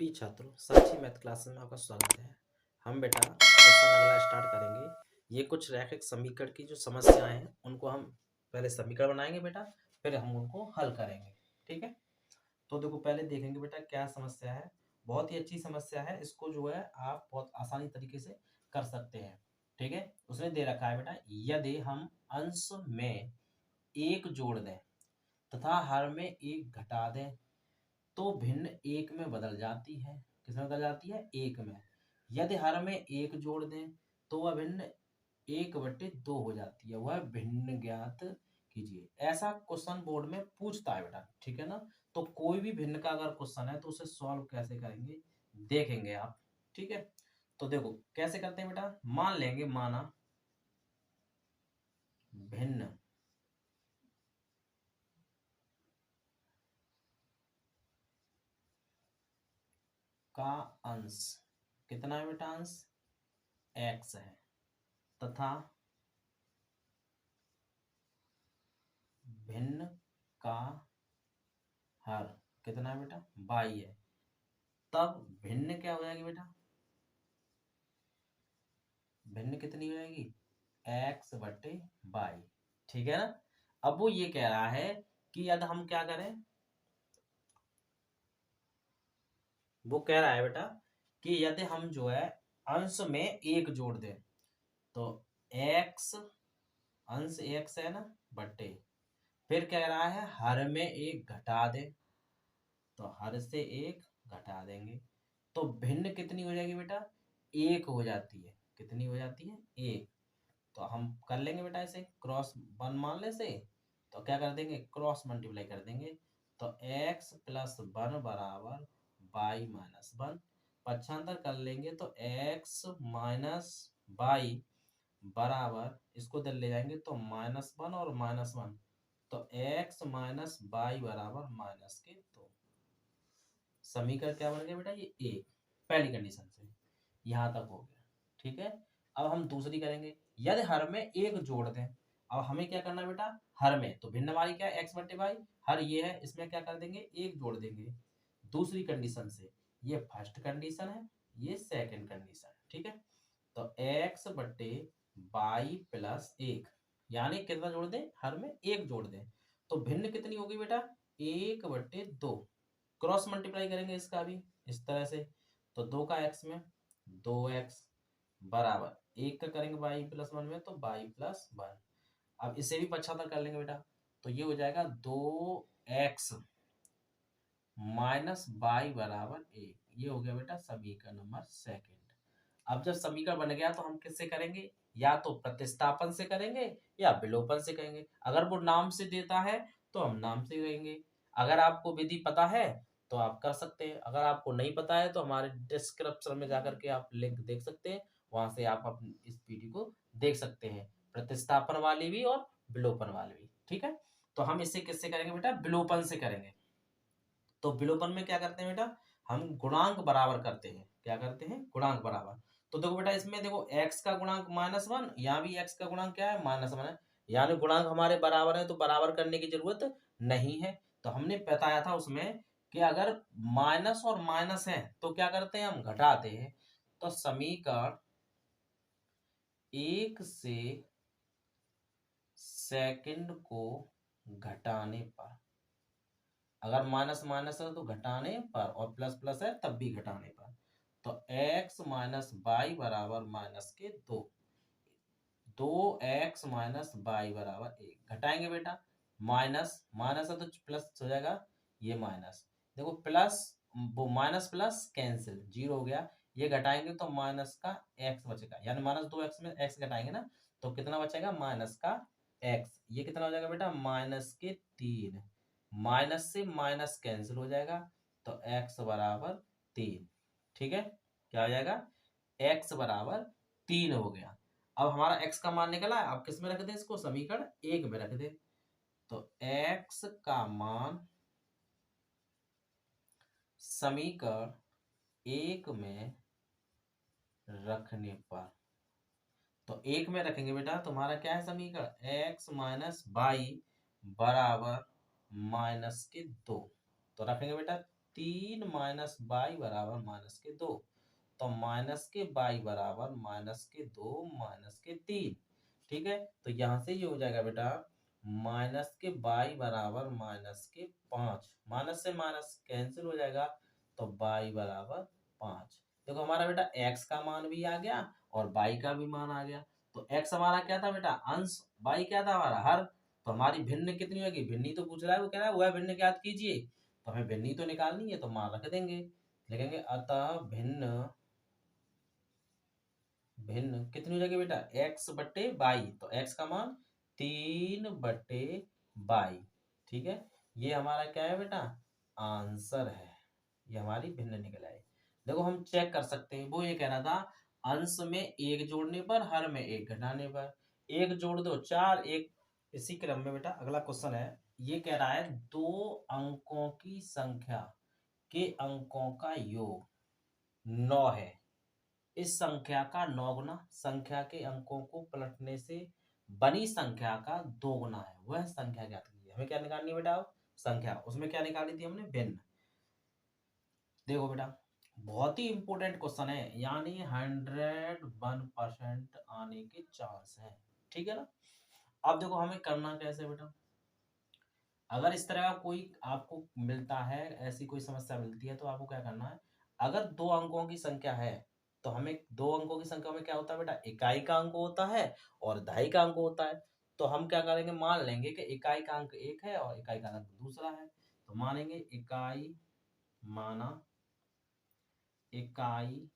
प्रिय छात्रों, साक्षी math class में आपका स्वागत है। हम बेटा क्वेश्चन अगला स्टार्ट करेंगे। ये कुछ रैखिक समीकरण की जो समस्याएं हैं उनको हम पहले समीकरण बनाएंगे बेटा, फिर हम उनको हल करेंगे। ठीक है, तो देखो पहले देखेंगे बेटा क्या समस्या है। बहुत ही अच्छी समस्या है, इसको जो है आप बहुत आसानी तरीके से कर सकते हैं। ठीक है, उसमें दे रखा है बेटा, यदि हम अंश में एक जोड़ दें तथा हर में एक घटा दें तो भिन्न एक में बदल जाती है। किसमें बदल जाती है? एक में। यदि हर में एक जोड़ दें तो वह भिन्न 1/2 हो जाती है। वह भिन्न ज्ञात कीजिए। ऐसा क्वेश्चन बोर्ड में पूछता है बेटा, ठीक है ना। तो कोई भी भिन्न का अगर क्वेश्चन है तो उसे सॉल्व कैसे करेंगे देखेंगे आप। ठीक है, तो देखो कैसे करते हैं बेटा। मान लेंगे, माना भिन्न का अंश कितना है बेटा? अंश x है तथा भिन्न का हर कितना है बेटा? y है। तब भिन्न क्या हो जाएगी बेटा? भिन्न कितनी हो जाएगी? x/y। ठीक है ना। अब वो ये कह रहा है कि यदि हम क्या करें, वो कह रहा है बेटा कि यदि हम जो है अंश में एक जोड़ दें तो x, अंश x है ना, बट्टे, फिर कह रहा है हर में एक घटा दे तो हर से एक घटा देंगे तो भिन्न कितनी हो जाएगी बेटा? एक हो जाती है। कितनी हो जाती है? एक। तो हम कर लेंगे बेटा इसे क्रॉस वन मानने से, तो क्या कर देंगे? क्रॉस मल्टीप्लाई कर देंगे। तो x + 1 बराबर y-1। पक्षांतर कर लेंगे तो x - y बराबर, इसको इधर ले जाएंगे तो -1 और -1, तो x - y बराबर -2। समीकरण क्या बन गया बेटा? ये एक, पहली कंडीशन से यहां तक हो गया। ठीक है, अब हम दूसरी करेंगे। यदि हर में एक जोड़ दें, अब हमें क्या करना है बेटा? हर में तो भिन्न वाली क्या है? x/y। हर ये है, इसमें क्या कर देंगे? एक जोड़ देंगे दूसरी कंडीशन से। ये फर्स्ट कंडीशन है, ये सेकंड कंडीशन है। ठीक है, तो x/y + 1 यानी कितना जोड़ दें? हर में एक जोड़ दें तो भिन्न कितनी होगी बेटा? 1/2। क्रॉस मल्टीप्लाई करेंगे इसका भी इस तरह से, तो 2 का x में 2x बराबर 1 का करेंगे y + 1 में तो y + 1। अब इसे भी पक्षांतर कर लेंगे बेटा, तो ये हो जाएगा 2x - y बराबर 1। ये हो गया बेटा समीकरण नंबर सेकंड। अब जब समीकरण बन गया तो हम किससे करेंगे? या तो प्रतिस्थापन से करेंगे या विलोपन से करेंगे। अगर वो नाम से देता है तो हम नाम से करेंगे। अगर आपको विधि पता है तो आप कर सकते हैं, अगर आपको नहीं पता है तो हमारे डिस्क्रिप्शन में जाकर के आप लिंक देख सकते हैं, वहां से आप अपनी इस वीडियो को देख सकते हैं, प्रतिस्थापन वाली भी और विलोपन वाली भी। ठीक है, तो हम इसे किससे करेंगे बेटा? विलोपन से करेंगे। तो विलोपन में क्या करते हैं बेटा? हम गुणांक बराबर करते हैं। क्या करते हैं? गुणांक बराबर। तो देखो बेटा, इसमें देखो x का गुणांक -1, यहाँ भी x का गुणांक क्या है? -1 है। यानी गुणांक हमारे बराबर है तो बराबर करने की जरूरत नहीं है। तो हमने बताया था उसमें कि अगर माइनस और माइनस है तो क्या करते हैं? हम घटाते हैं। तो समीकरण 1 से सेकंड को घटाने पर, अगर माइनस माइनस है तो घटाने पर, और प्लस प्लस है तब भी घटाने पर, तो x - y बराबर -2। 2x - y बराबर 1 घटाएंगे बेटा। माइनस माइनस है तो प्लस हो जाएगा, ये माइनस, देखो प्लस, वो माइनस प्लस कैंसिल, 0 हो गया। ये घटाएंगे तो माइनस का x बचेगा, यानी -2x में x घटाएंगे ना तो कितना बचेगा? माइनस का x। ये कितना हो जाएगा बेटा? -3। माइनस से माइनस कैंसिल हो जाएगा तो x बराबर 3। ठीक है, क्या हो जाएगा? x बराबर 3 हो गया। अब हमारा x का मान निकला है, अब किस में रख दें इसको? समीकरण 1 में रख दें। तो x का मान समीकरण 1 में रखने पर, तो 1 में रखेंगे बेटा, तुम्हारा क्या है समीकरण? x - y बराबर -2। तो रखेंगे बेटा 3 माइनस बाई बराबर माइनस के 2। तो माइनस के बाई बराबर माइनस के 2 माइनस के 3। ठीक है, तो यहाँ से ये हो जाएगा बेटा माइनस के बाई बराबर माइनस के 5। माइनस से माइनस कैंसिल हो जाएगा, तो बाई बराबर 5। देखो हमारा बेटा x का मान भी आ गया और y का भी मान आ गया। तो x हमारा क्या था बेटा अंश, y क्या था हमारा हर। तो हमारी भिन्न कितनी होगी, भिन्नी तो पूछ रहा है, वो कह रहा है वह भिन्न ज्ञात कीजिए। तो हमें भिन्नी तो निकालनी है, तो मान रख देंगे, लिखेंगे अतः भिन्न, भिन्न कितनी हो जाएगी बेटा x बट्टे बाई। तो x का मान 3 बट्टे बाई। ठीक है, ये हमारा क्या है बेटा आंसर है, ये हमारी भिन्न निकल आई। देखो हम चेक कर सकते हैं, वो ये कह रहा था अंश में एक जोड़ने पर हर में एक घटाने पर। एक जोड़ दो 4, एक इसी क्रम में बेटा अगला क्वेश्चन है। ये कह रहा है 2 अंकों की संख्या के अंकों का योग 9 है। इस संख्या का 9 गुना संख्या के अंकों को पलटने से बनी संख्या का 2 गुना है, वह संख्या ज्ञात कीजिए। हमें क्या निकालनी है बेटा संख्या, उसमें क्या निकाली थी हमने भिन्न। देखो बेटा बहुत ही इंपॉर्टेंट क्वेश्चन है, यानी 101% आने के चांस है। ठीक है ना। अब देखो हमें करना कैसे बेटा, अगर इस तरह का कोई आपको मिलता है, ऐसी कोई समस्या मिलती है, तो आपको क्या करना है, अगर 2 अंकों की संख्या है तो हमें 2 अंकों की संख्या में क्या होता है बेटा इकाई का अंक होता है और दहाई का अंक होता है। तो हम क्या करेंगे, मान लेंगे कि इकाई का अंक 1 है और इकाई का अंक दूसरा है। तो मानेंगे इकाई, माना इकाई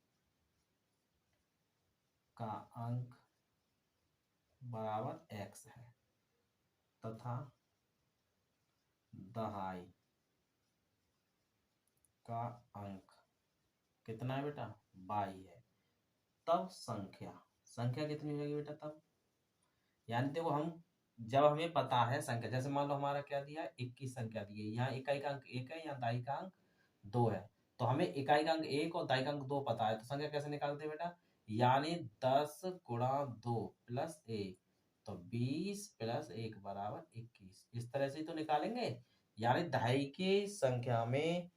का अंक बराबर x है तथा दहाई का अंक कितना है बेटा y है। तब संख्या, संख्या कितनी हो जाएगी बेटा तब, यानी देखो हम जब हमें पता है संख्या, जैसे मान लो हमारा क्या दिया है 1 की संख्या दी है, यहाँ इकाई का अंक 1 है, यहाँ दाई का अंक 2 है। तो हमें इकाई का अंक 1 और दाई का अंक 2 पता है, तो संख्या कैसे निकालते हैं बेटा, यानी 10 गुणा 2 प्लस 1, तो 20 प्लस 1 बराबर 21। इस तरह से ही तो निकालेंगे। यानी दहाई की संख्या में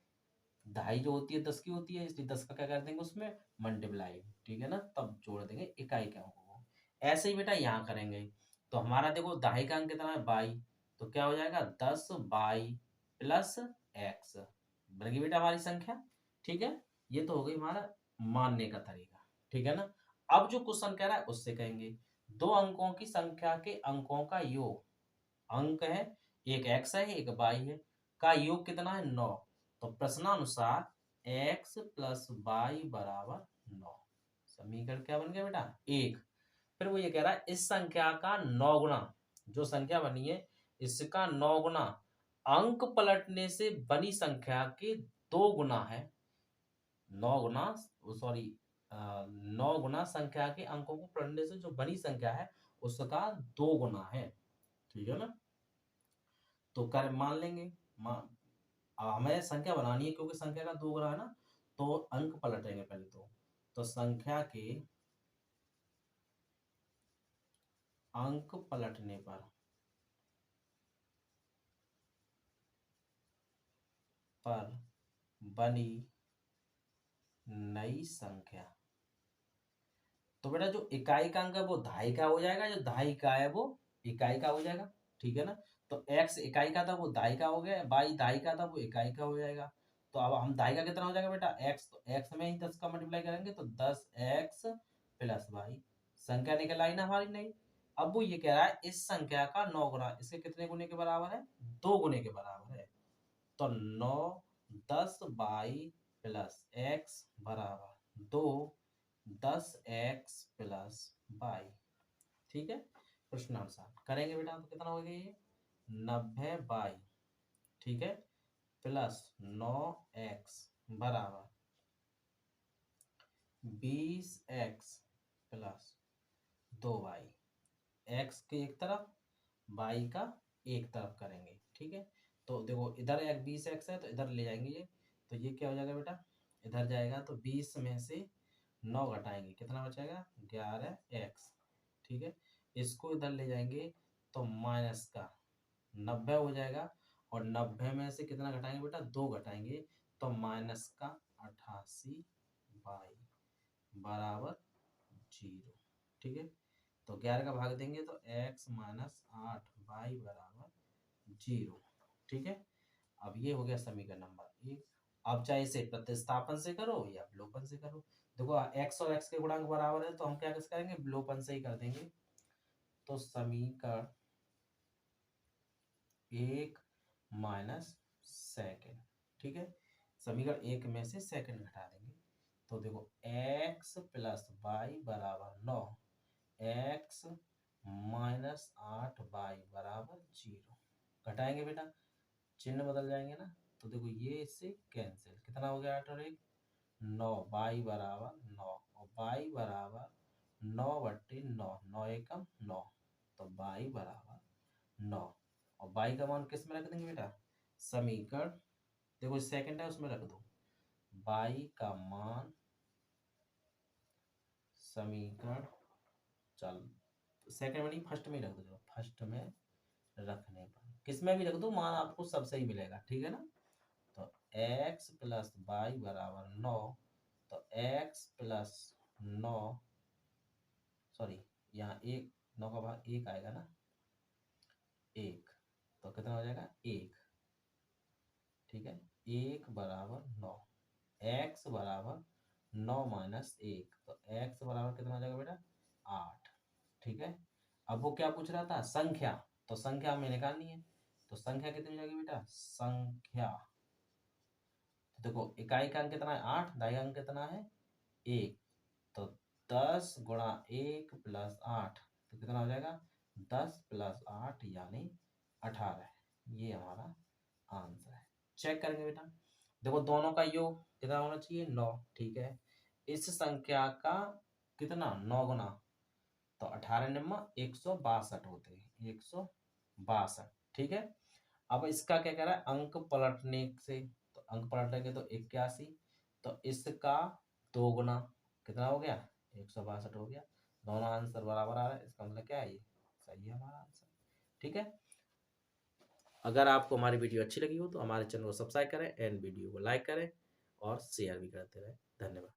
दहाई जो होती है 10 की होती है, इसलिए 10 का क्या कर देंगे उसमें मल्टीप्लाई। ठीक है ना, तब जोड़ देंगे इकाई के अंकों को। ऐसे ही बेटा यहाँ करेंगे, तो हमारा देखो दहाई का अंक कितना है 22, तो क्या हो जाएगा 10 बाई प्लस एक्स बन गई बेटा हमारी संख्या। ठीक है, ये तो हो गई हमारा मानने का तरीका। ठीक है ना। अब जो क्वेश्चन कह रहा है उससे कहेंगे 2 अंकों की संख्या के अंकों का योग, अंक है एक x है एक y है, का योग कितना है 9। तो प्रश्नानुसार x प्लस वाई बराबर 9। समीकरण क्या बन गया बेटा 1। फिर वो ये कह रहा है इस संख्या का 9 गुना, जो संख्या बनी है इसका 9 गुना अंक पलटने से बनी संख्या के 2 गुना है। 9 गुना, सॉरी 9 गुना संख्या के अंकों को पलटने से जो बनी संख्या है उसका 2 गुना है। ठीक है ना। तो कर मान लेंगे, हमें संख्या बनानी है क्योंकि संख्या का 2 गुना है ना, तो अंक पलटेंगे पहले तो संख्या के अंक पलटने पर बनी नई संख्या, तो बेटा जो इकाई का अंक है वो दहाई का हो जाएगा, जो दहाई का है वो इकाई का हो जाएगा। ठीक है ना। तो x इकाई का था वो दहाई का हो गया, y दहाई का था वो इकाई का हो जाएगा। तो अब हम दहाई का कितना हो जाएगा बेटा x, तो x में ही 10 का मल्टीप्लाई करेंगे तो 10x प्लस वाई, संख्या निकल आई ना हमारी नई। अब वो ये कह रहा है इस संख्या का 9 गुना, इसके कितने गुने के बराबर है 2 गुने के बराबर है। तो 9 10 बाई प्लस x बराबर 2 10x प्लस बाई। ठीक है, प्रश्नानुसार करेंगे बेटा तो कितना हो गया ये 90 बाई, ठीक है, प्लस 9x बराबर 20x प्लस 2y। x के एक तरफ y का एक तरफ करेंगे। ठीक है, तो देखो इधर एक 20x है तो इधर ले जाएंगे ये, तो ये क्या हो जाएगा बेटा इधर जाएगा तो 20 में से 9 घटाएंगे कितना बचेगा 11x। ठीक है, इसको इधर ले जाएंगे तो माइनस का 90 हो जाएगा, और 90 में से कितना घटाएंगे बेटा 2 घटाएंगे तो माइनस का 88 बाई बराबर 0। ठीक है, तो 11 का भाग देंगे तो x माइनस 8 बाई बराबर 0। ठीक है, अब ये हो गया समीकरण नंबर 1। अब चाहे इसे प्रतिस्थापन से करो या विलोपन से करो। देखो x और x के गुणांक बराबर है तो हम क्या करेंगे, विलोपन से ही कर देंगे। तो समीकरण 1 माइनस सेकेंड। ठीक है, समीकरण 1 में से सेकेंड घटा देंगे तो देखो x प्लस बाई बराबर 9, x माइनस 8 बाई बराबर 0। घटाएंगे बेटा, चिन्ह बदल जाएंगे ना, तो देखो ये इससे कैंसिल, कितना हो गया 8 और 1 9, बाई बराबर 9 और बाई बराबर 9/9, 9 एकम 9, तो बाई बराबर 9। और बाई का मान किस में रख देंगे बेटा, समीकरण देखो सेकंड है उसमें रख दो, बाई का मान समीकरण, चल सेकंड में नहीं फर्स्ट में ही रख दो, फर्स्ट में रखने पर किस में भी रख दो मान आपको सब सही मिलेगा। ठीक है ना, तो x प्लस बाई बराबर 9, तो x प्लस 9, सॉरी यहाँ 1 9 का भाग 1 आएगा ना, 1, तो कितना हो जाएगा 1। ठीक है, 1 बराबर 9, x बराबर 9 माइनस 1, तो x बराबर कितना हो जाएगा बेटा 8। ठीक है, अब वो क्या पूछ रहा था, संख्या, तो संख्या हमें निकालनी है, तो संख्या कितनी हो जाएगी बेटा, संख्या, तो देखो इकाई का अंक कितना है 8, दाई अंक कितना है 1, तो 10 गुणा 1 प्लस 8, तो कितना हो जाएगा 10 प्लस 8 यानी 18। ये हमारा आंसर है। चेक करेंगे बेटा, देखो दोनों का योग कितना होना चाहिए 9। ठीक है, इस संख्या का कितना 9 गुना, तो 18 निम्मा 162 होते हैं, 162। ठीक है, अब इसका क्या कह रहा है, अंक पलटने से, तो अंक पलटेंगे तो 81, तो इसका 2 गुना कितना हो गया 162 हो गया। दोनों आंसर बराबर आ रहा है, इसका मतलब क्या है, ये सही है हमारा आंसर। ठीक है, अगर आपको हमारी वीडियो अच्छी लगी हो तो हमारे चैनल को सब्सक्राइब करें एंड वीडियो को लाइक करें और शेयर भी करते रहें। धन्यवाद।